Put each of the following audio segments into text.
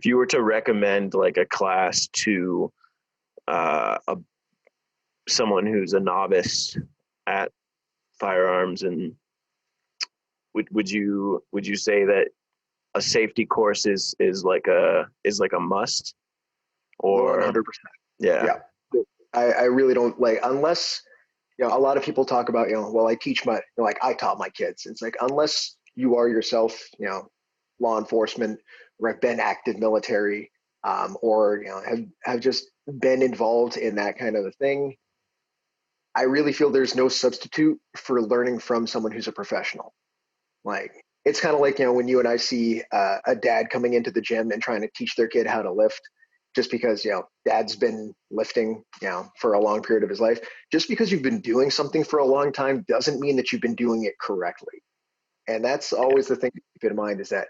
if you were to recommend like a class to someone who's a novice at firearms, and would you say that a safety course is like a must, or 100%. yeah. Yeah. I really don't like, unless, a lot of people talk about, well, I teach like I taught my kids. It's like, unless you are yourself, law enforcement, or have been active military, or, have just been involved in that kind of a thing, I really feel there's no substitute for learning from someone who's a professional. Like, it's kind of like, when you and I see a dad coming into the gym and trying to teach their kid how to lift, just because, dad's been lifting, for a long period of his life. Just because you've been doing something for a long time doesn't mean that you've been doing it correctly. And that's always the thing to keep in mind, is that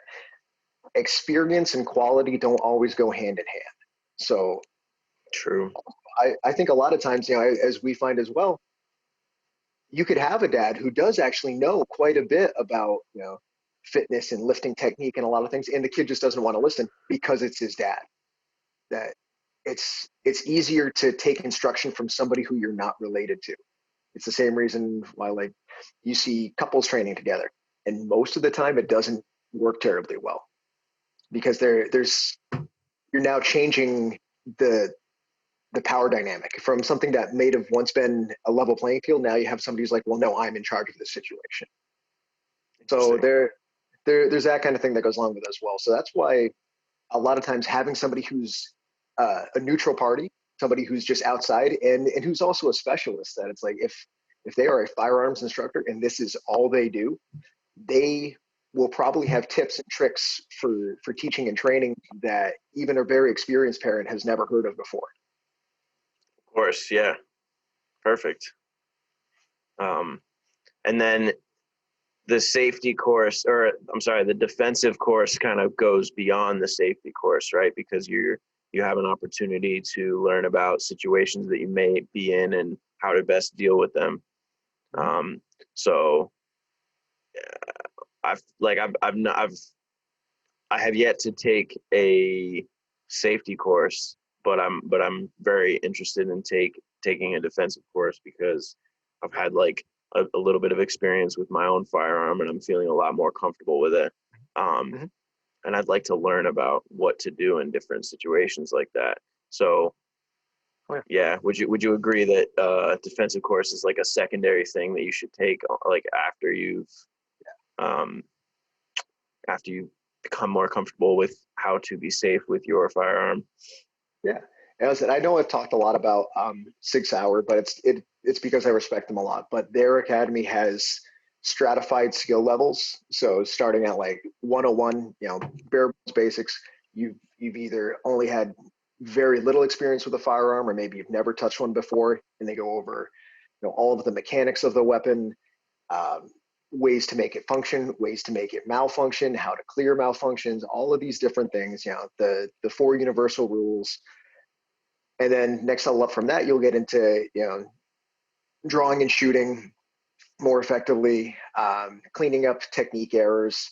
experience and quality don't always go hand in hand. So True. I think a lot of times, as we find as well, you could have a dad who does actually know quite a bit about, fitness and lifting technique and a lot of things, and the kid just doesn't want to listen because it's his dad. That it's easier to take instruction from somebody who you're not related to. It's the same reason why, like, you see couples training together, and most of the time it doesn't work terribly well, because there's you're now changing the power dynamic from something that may have once been a level playing field. Now you have somebody who's like, well, no, I'm in charge of this situation. So Interesting. there's that kind of thing that goes along with it as well. So that's why a lot of times having somebody who's a neutral party, somebody who's just outside, and who's also a specialist, that it's like, if they are a firearms instructor and this is all they do, they will probably have tips and tricks for teaching and training that even a very experienced parent has never heard of before. Of course, yeah. Perfect. Um, and then the safety course, or I'm sorry, the defensive course kind of goes beyond the safety course, right? Because you have an opportunity to learn about situations that you may be in and how to best deal with them. So I have yet to take a safety course, but I'm very interested in taking a defensive course, because I've had like a little bit of experience with my own firearm, and I'm feeling a lot more comfortable with it. Um, Mm-hmm. and I'd like to learn about what to do in different situations like that. So Oh, yeah. yeah, would you agree that defensive course is like a secondary thing that you should take, like um, after you become more comfortable with how to be safe with your firearm? Yeah. And I know I've talked a lot about Sig Sauer, but it's because I respect them a lot. But their academy has stratified skill levels. So starting at like 101, bare basics, you've either only had very little experience with a firearm, or maybe you've never touched one before, and they go over, all of the mechanics of the weapon, um, ways to make it function, ways to make it malfunction, how to clear malfunctions, all of these different things, the four universal rules. And then next level up from that, you'll get into, drawing and shooting more effectively, cleaning up technique errors,